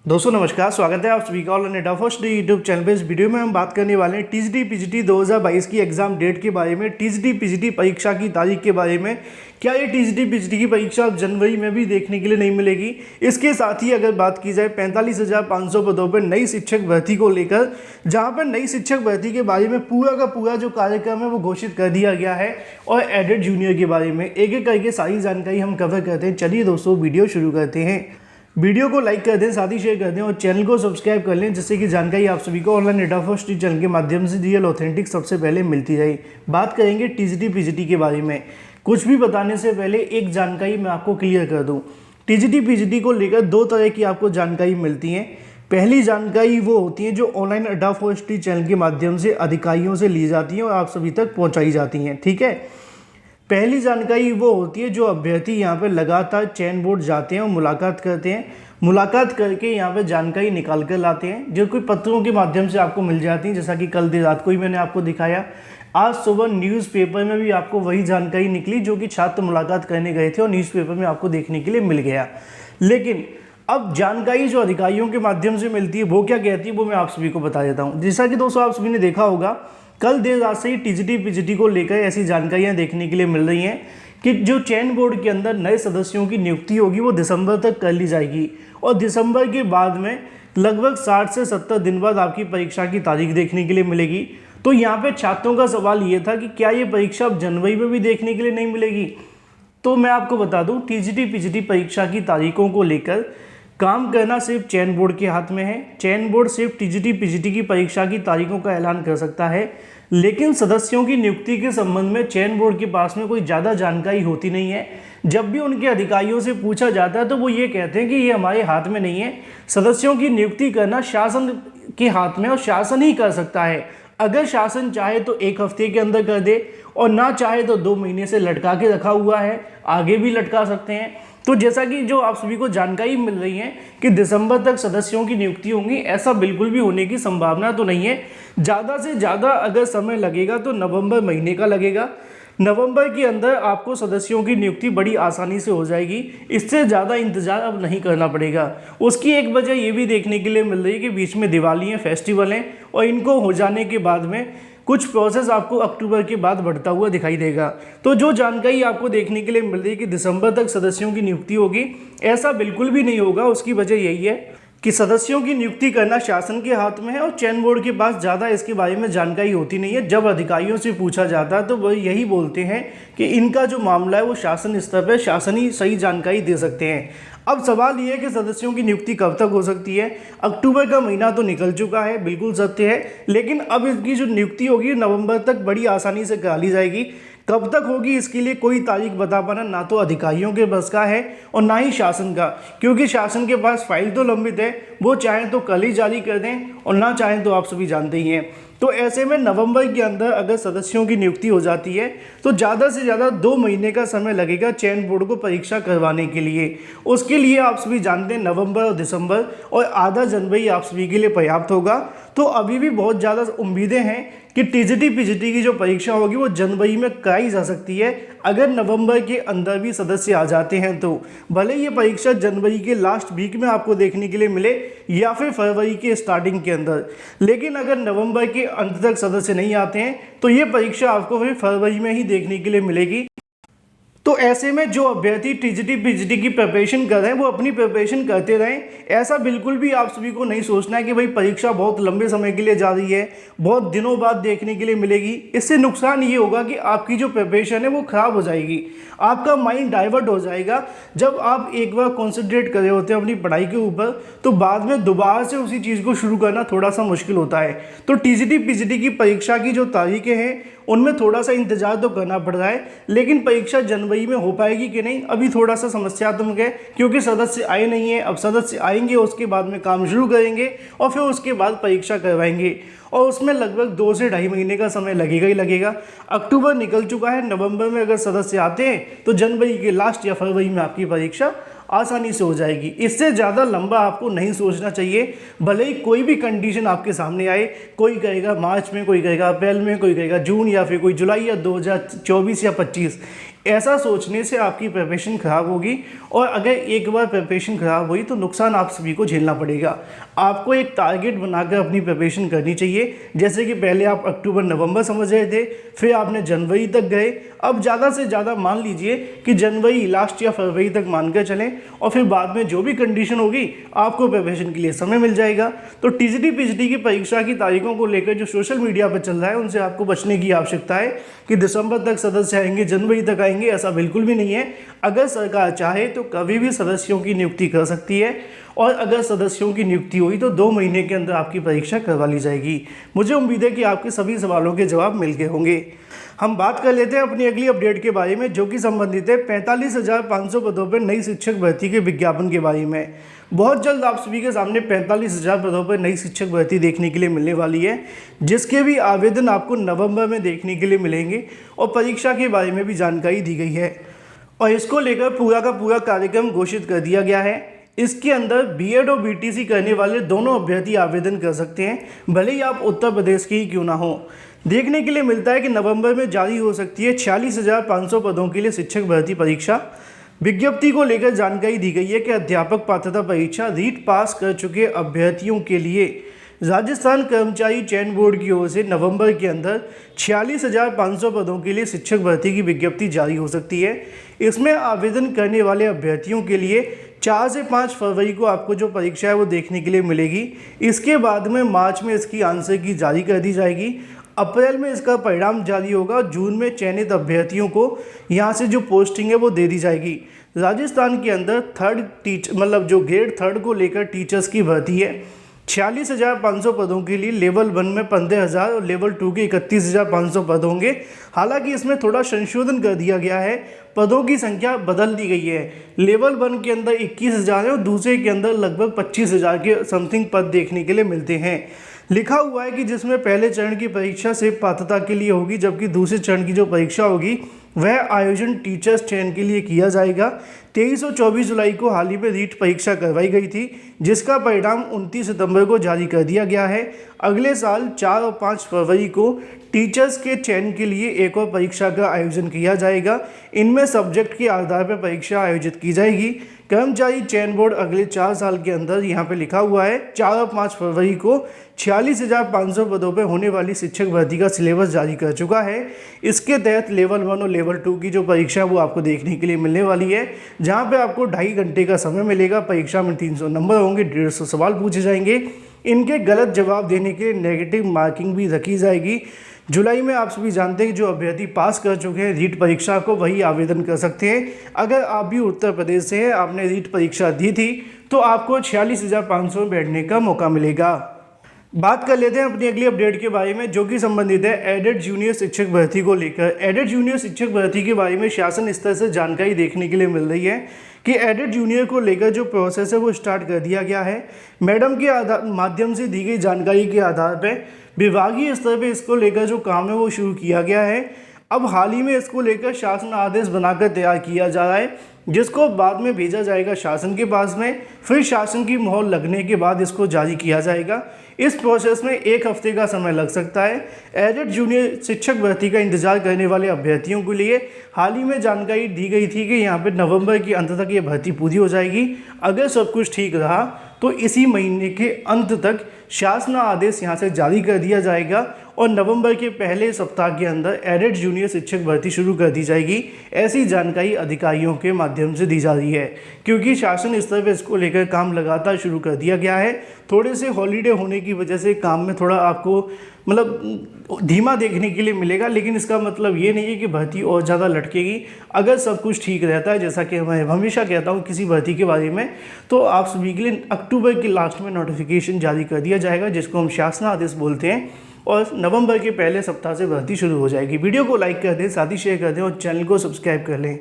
दोस्तों नमस्कार, स्वागत है आप सभी का all India first YouTube channel पे। इस वीडियो में हम बात करने वाले हैं टीजीटी पीजीटी 2022 की एग्जाम डेट के बारे में, टीजीटी पीजीटी परीक्षा की तारीख के बारे में। क्या ये टीजीटी पीजीटी की परीक्षा अब जनवरी में भी देखने के लिए नहीं मिलेगी? इसके साथ ही अगर बात की जाए 45,500 पदों पर नई शिक्षक भर्ती को लेकर, जहाँ पर नई शिक्षक भर्ती के बारे में पूरा का पूरा जो कार्यक्रम है वो घोषित कर दिया गया है, और एडेड जूनियर के बारे में एक एक करके सारी जानकारी हम कवर करते हैं। चलिए दोस्तों वीडियो शुरू करते हैं। वीडियो को लाइक कर दें, साथ ही शेयर कर दें और चैनल को सब्सक्राइब कर लें, जिससे कि जानकारी आप सभी को ऑनलाइन डेटा फर्स्ट चैनल के माध्यम से रियल ऑथेंटिक सबसे पहले मिलती रहे। बात करेंगे टीजीटी पीजीटी के बारे में। कुछ भी बताने से पहले एक जानकारी मैं आपको क्लियर कर दूं। टीजीटी पीजीटी को लेकर दो तरह की आपको जानकारी मिलती है। पहली जानकारी वो होती है जो ऑनलाइन अड्डा फर्स्ट चैनल के माध्यम से अधिकारियों से ली जाती हैं और आप सभी तक पहुँचाई जाती हैं। ठीक है, पहली जानकारी वो होती है जो अभ्यर्थी यहाँ पर लगातार चयन बोर्ड जाते हैं और मुलाकात करते हैं। मुलाकात करके यहाँ पे जानकारी निकाल कर लाते हैं, जो कोई पत्रों के माध्यम से आपको मिल जाती हैं, जैसा कि कल देर रात को ही मैंने आपको दिखाया। आज सुबह न्यूज़पेपर में भी आपको वही जानकारी निकली जो कि छात्र मुलाकात करने गए थे और न्यूज़पेपर में आपको देखने के लिए मिल गया। लेकिन अब जानकारी जो अधिकारियों के माध्यम से मिलती है वो क्या कहती है, वो मैं आप सभी को बता देता हूँ। जैसा कि दोस्तों आप सभी ने देखा होगा, कल देर रात से ही टीजीटी पीजीटी को लेकर ऐसी जानकारियां देखने के लिए मिल रही हैं कि जो चयन बोर्ड के अंदर नए सदस्यों की नियुक्ति होगी वो दिसंबर तक कर ली जाएगी, और दिसंबर के बाद में लगभग 60 से 70 दिन बाद आपकी परीक्षा की तारीख देखने के लिए मिलेगी। तो यहाँ पे छात्रों का सवाल ये था कि क्या ये परीक्षा अब जनवरी में भी देखने के लिए नहीं मिलेगी? तो मैं आपको बता दूँ, टीजीटी पीजीटी परीक्षा की तारीखों को लेकर काम करना सिर्फ चयन बोर्ड के हाथ में है। चयन बोर्ड सिर्फ टीजीटी पीजीटी की परीक्षा की तारीखों का ऐलान कर सकता है, लेकिन सदस्यों की नियुक्ति के संबंध में चयन बोर्ड के पास में कोई ज़्यादा जानकारी होती नहीं है। जब भी उनके अधिकारियों से पूछा जाता है तो वो ये कहते हैं कि ये हमारे हाथ में नहीं है। सदस्यों की नियुक्ति करना शासन के हाथ में और शासन ही कर सकता है। अगर शासन चाहे तो एक हफ्ते के अंदर कर दे, और ना चाहे तो 2 महीने से लटका के रखा हुआ है, आगे भी लटका सकते हैं। तो जैसा कि जो आप सभी को जानकारी मिल रही है कि दिसंबर तक सदस्यों की नियुक्ति होंगी, ऐसा बिल्कुल भी होने की संभावना तो नहीं है। ज़्यादा से ज़्यादा अगर समय लगेगा तो नवंबर महीने का लगेगा। नवंबर के अंदर आपको सदस्यों की नियुक्ति बड़ी आसानी से हो जाएगी। इससे ज़्यादा इंतजार अब नहीं करना पड़ेगा। उसकी एक वजह ये भी देखने के लिए मिल रही है कि बीच में दिवाली है, फेस्टिवल हैं, और इनको हो जाने के बाद में कुछ प्रोसेस आपको अक्टूबर के बाद बढ़ता हुआ दिखाई देगा। तो जो जानकारी आपको देखने के लिए मिल रही है कि दिसंबर तक सदस्यों की नियुक्ति होगी, ऐसा बिल्कुल भी नहीं होगा। उसकी वजह यही है कि सदस्यों की नियुक्ति करना शासन के हाथ में है और चयन बोर्ड के पास ज़्यादा इसके बारे में जानकारी होती नहीं है। जब अधिकारियों से पूछा जाता है तो वह यही बोलते हैं कि इनका जो मामला है वो शासन स्तर पर शासन ही सही जानकारी दे सकते हैं। अब सवाल ये है कि सदस्यों की नियुक्ति कब तक हो सकती है? अक्टूबर का महीना तो निकल चुका है, बिल्कुल सत्य है, लेकिन अब इसकी जो नियुक्ति होगी नवंबर तक बड़ी आसानी से करा ली जाएगी। कब तक होगी इसके लिए कोई तारीख बता पाना ना तो अधिकारियों के बस का है और ना ही शासन का, क्योंकि शासन के पास फाइल तो लंबित है, वो चाहें तो कल ही जारी कर दें और ना चाहें तो आप सभी जानते ही हैं। तो ऐसे में नवंबर के अंदर अगर सदस्यों की नियुक्ति हो जाती है तो ज़्यादा से ज़्यादा 2 महीने का समय लगेगा चयन बोर्ड को परीक्षा करवाने के लिए। उसके लिए आप सभी जानते हैं नवंबर और दिसंबर और आधा जनवरी आप सभी के लिए पर्याप्त होगा। तो अभी भी बहुत ज़्यादा उम्मीदें हैं कि टीजीटी पीजीटी की जो परीक्षा होगी वो जनवरी में कराई जा सकती है, अगर नवंबर के अंदर भी सदस्य आ जाते हैं तो। भले ये परीक्षा जनवरी के लास्ट वीक में आपको देखने के लिए मिले या फिर फरवरी के स्टार्टिंग के अंदर, लेकिन अगर नवंबर के अंत तक सदस्य नहीं आते हैं तो ये परीक्षा आपको फिर फरवरी में ही देखने के लिए मिलेगी। तो ऐसे में जो अभ्यर्थी टीजीटी पीजीटी की प्रिपरेशन कर रहे हैं वो अपनी प्रिपरेशन करते रहें। ऐसा बिल्कुल भी आप सभी को नहीं सोचना है कि भाई परीक्षा बहुत लंबे समय के लिए जा रही है, बहुत दिनों बाद देखने के लिए मिलेगी। इससे नुकसान ये होगा कि आपकी जो प्रिपरेशन है वो ख़राब हो जाएगी, आपका माइंड डाइवर्ट हो जाएगा। जब आप एक बार कॉन्सेंट्रेट कर रहे होते हैं अपनी पढ़ाई के ऊपर तो बाद में दोबारा से उसी चीज़ को शुरू करना थोड़ा सा मुश्किल होता है। तो टीजीटी पीजीटी की परीक्षा की जो तारीखें हैं उनमें थोड़ा सा इंतजार तो करना पड़ रहा है, लेकिन परीक्षा जनवरी में हो पाएगी कि नहीं अभी थोड़ा सा समस्यात्मक है, क्योंकि सदस्य आए नहीं हैं। अब सदस्य आएंगे, उसके बाद में काम शुरू करेंगे और फिर उसके बाद परीक्षा करवाएंगे, और उसमें लगभग 2 से ढाई महीने का समय लगेगा ही लगेगा। अक्टूबर निकल चुका है, नवंबर में अगर सदस्य आते हैं तो जनवरी के लास्ट या फरवरी में आपकी परीक्षा आसानी से हो जाएगी। इससे ज़्यादा लंबा आपको नहीं सोचना चाहिए। भले ही कोई भी कंडीशन आपके सामने आए, कोई कहेगा मार्च में, कोई कहेगा अप्रैल में, कोई कहेगा जून, या फिर कोई जुलाई या 2024 या 25, ऐसा सोचने से आपकी प्रिपरेशन खराब होगी और अगर एक बार प्रिपरेशन खराब हुई तो नुकसान आप सभी को झेलना पड़ेगा। आपको एक टारगेट बनाकर अपनी प्रिपरेशन करनी चाहिए। जैसे कि पहले आप अक्टूबर नवंबर समझ रहे थे, फिर आपने जनवरी तक गए, अब ज़्यादा से ज़्यादा मान लीजिए कि जनवरी लास्ट या फरवरी तक मानकर चलें और फिर बाद में जो भी कंडीशन होगी आपको प्रिपरेशन के लिए समय मिल जाएगा। तो टीजीटी पीजीटी की परीक्षा की तारीखों को लेकर जो सोशल मीडिया पर चल रहा है उनसे आपको बचने की आवश्यकता है कि दिसंबर तक सदस्य आएंगे, जनवरी तक आएंगे, ऐसा बिल्कुल भी नहीं है। अगर सरकार चाहे तो कभी भी सदस्यों की नियुक्ति कर सकती है और अगर सदस्यों की नियुक्ति हुई तो 2 महीने के अंदर आपकी परीक्षा करवा ली जाएगी। मुझे उम्मीद है कि आपके सभी सवालों के जवाब मिल गए होंगे। हम बात कर लेते हैं अपनी अगली अपडेट के बारे में, जो कि संबंधित है 45,500 पदों पर नई शिक्षक भर्ती के विज्ञापन के बारे में। बहुत जल्द आप सभी के सामने 45,000 पदों पर नई शिक्षक भर्ती देखने के लिए मिलने वाली है, जिसके भी आवेदन आपको नवंबर में देखने के लिए मिलेंगे और परीक्षा के बारे में भी जानकारी दी गई है और इसको लेकर पूरा का पूरा कार्यक्रम घोषित कर दिया गया है। इसके अंदर बीएड और बीटीसी करने वाले दोनों अभ्यर्थी आवेदन कर सकते हैं, भले ही आप उत्तर प्रदेश के ही क्यों ना हो। देखने के लिए मिलता है कि नवंबर में जारी हो सकती है 46,500 पदों के लिए शिक्षक भर्ती परीक्षा। विज्ञप्ति को लेकर जानकारी दी गई है कि अध्यापक पात्रता परीक्षा रीट पास कर चुके अभ्यर्थियों के लिए राजस्थान कर्मचारी चयन बोर्ड की ओर से नवंबर के अंदर 46,500 पदों के लिए शिक्षक भर्ती की विज्ञप्ति जारी हो सकती है। इसमें आवेदन करने वाले अभ्यर्थियों के लिए 4 से 5 फरवरी को आपको जो परीक्षा है वो देखने के लिए मिलेगी। इसके बाद में मार्च में इसकी आंसर की जारी कर दी जाएगी, अप्रैल में इसका परिणाम जारी होगा, जून में चयनित अभ्यर्थियों को यहाँ से जो पोस्टिंग है वो दे दी जाएगी। राजस्थान के अंदर मतलब जो ग्रेड 3 को लेकर टीचर्स की भर्ती है। 46,500 पदों के लिए लेवल 1 में 15,000 और लेवल 2 के 31,500 पद होंगे। हालांकि इसमें थोड़ा संशोधन कर दिया गया है, पदों की संख्या बदल दी गई है। लेवल 1 के अंदर 21,000 है और दूसरे के अंदर लगभग 25,000 के समथिंग पद देखने के लिए मिलते हैं। लिखा हुआ है कि जिसमें पहले चरण की परीक्षा से पात्रता के लिए होगी, जबकि दूसरे चरण की जो परीक्षा होगी वह आयोजन टीचर्स चयन के लिए किया जाएगा। 23 और 24 जुलाई को हाल ही में रीट परीक्षा करवाई गई थी, जिसका परिणाम 29 सितंबर को जारी कर दिया गया है। अगले साल 4 और 5 फरवरी को टीचर्स के चयन के लिए एक और परीक्षा का आयोजन किया जाएगा। इनमें सब्जेक्ट के आधार पर परीक्षा आयोजित की जाएगी। कर्मचारी चयन बोर्ड अगले 4 साल के अंदर, यहाँ पे लिखा हुआ है 4 और 5 फरवरी को 46,500 पदों पर होने वाली शिक्षक भर्ती का सिलेबस जारी कर चुका है। इसके तहत लेवल 1 और लेवल 2 की जो परीक्षा है वो आपको देखने के लिए मिलने वाली है, जहाँ पे आपको 2.5 घंटे का समय मिलेगा। परीक्षा में 300 नंबर होंगे, 150 सवाल पूछे जाएंगे। इनके गलत जवाब देने के लिए नेगेटिव मार्किंग भी रखी जाएगी। जुलाई में आप सभी जानते हैं कि जो अभ्यर्थी पास कर चुके हैं रीट परीक्षा को, वही आवेदन कर सकते हैं। अगर आप भी उत्तर प्रदेश से हैं, आपने रीट परीक्षा दी थी, तो आपको 46,500 में बैठने का मौका मिलेगा। बात कर लेते हैं अपनी अगली अपडेट के बारे में, जो कि संबंधित है एडेड जूनियर शिक्षक भर्ती को लेकर। एडेड जूनियर शिक्षक भर्ती के बारे में शासन स्तर से जानकारी देखने के लिए मिल रही है कि एडेड जूनियर को लेकर जो प्रोसेस है वो स्टार्ट कर दिया गया है। मैडम के माध्यम से दी गई जानकारी के आधार पर विभागीय स्तर पर इसको लेकर जो काम है वो शुरू किया गया है। अब हाल ही में इसको लेकर शासन आदेश बनाकर तैयार किया जा रहा है, जिसको बाद में भेजा जाएगा शासन के पास में। फिर शासन की मोहर लगने के बाद इसको जारी किया जाएगा। इस प्रोसेस में 1 हफ्ते का समय लग सकता है। एडेड जूनियर शिक्षक भर्ती का इंतजार करने वाले अभ्यर्थियों के लिए हाल ही में जानकारी दी गई थी कि यहाँ पर नवंबर के अंत तक ये भर्ती पूरी हो जाएगी। अगर सब कुछ ठीक रहा तो इसी महीने के अंत तक शासन आदेश यहाँ से जारी कर दिया जाएगा और नवंबर के पहले सप्ताह के अंदर एडेड जूनियर शिक्षक भर्ती शुरू कर दी जाएगी। ऐसी जानकारी अधिकारियों के माध्यम से दी जा रही है, क्योंकि शासन स्तर पर इसको लेकर काम लगातार शुरू कर दिया गया है। थोड़े से हॉलीडे होने की वजह से काम में थोड़ा आपको मतलब धीमा देखने के लिए मिलेगा, लेकिन इसका मतलब ये नहीं है कि भर्ती और ज़्यादा लटकेगी। अगर सब कुछ ठीक रहता है, जैसा कि मैं हमेशा कहता हूँ किसी भर्ती के बारे में, तो आप सभी के लिए अक्टूबर के लास्ट में नोटिफिकेशन जारी कर दिया जाएगा, जिसको हम शासन आदेश बोलते हैं, और नवंबर के पहले सप्ताह से भर्ती शुरू हो जाएगी। वीडियो को लाइक कर दें, साथ ही शेयर कर दें और चैनल को सब्सक्राइब कर लें।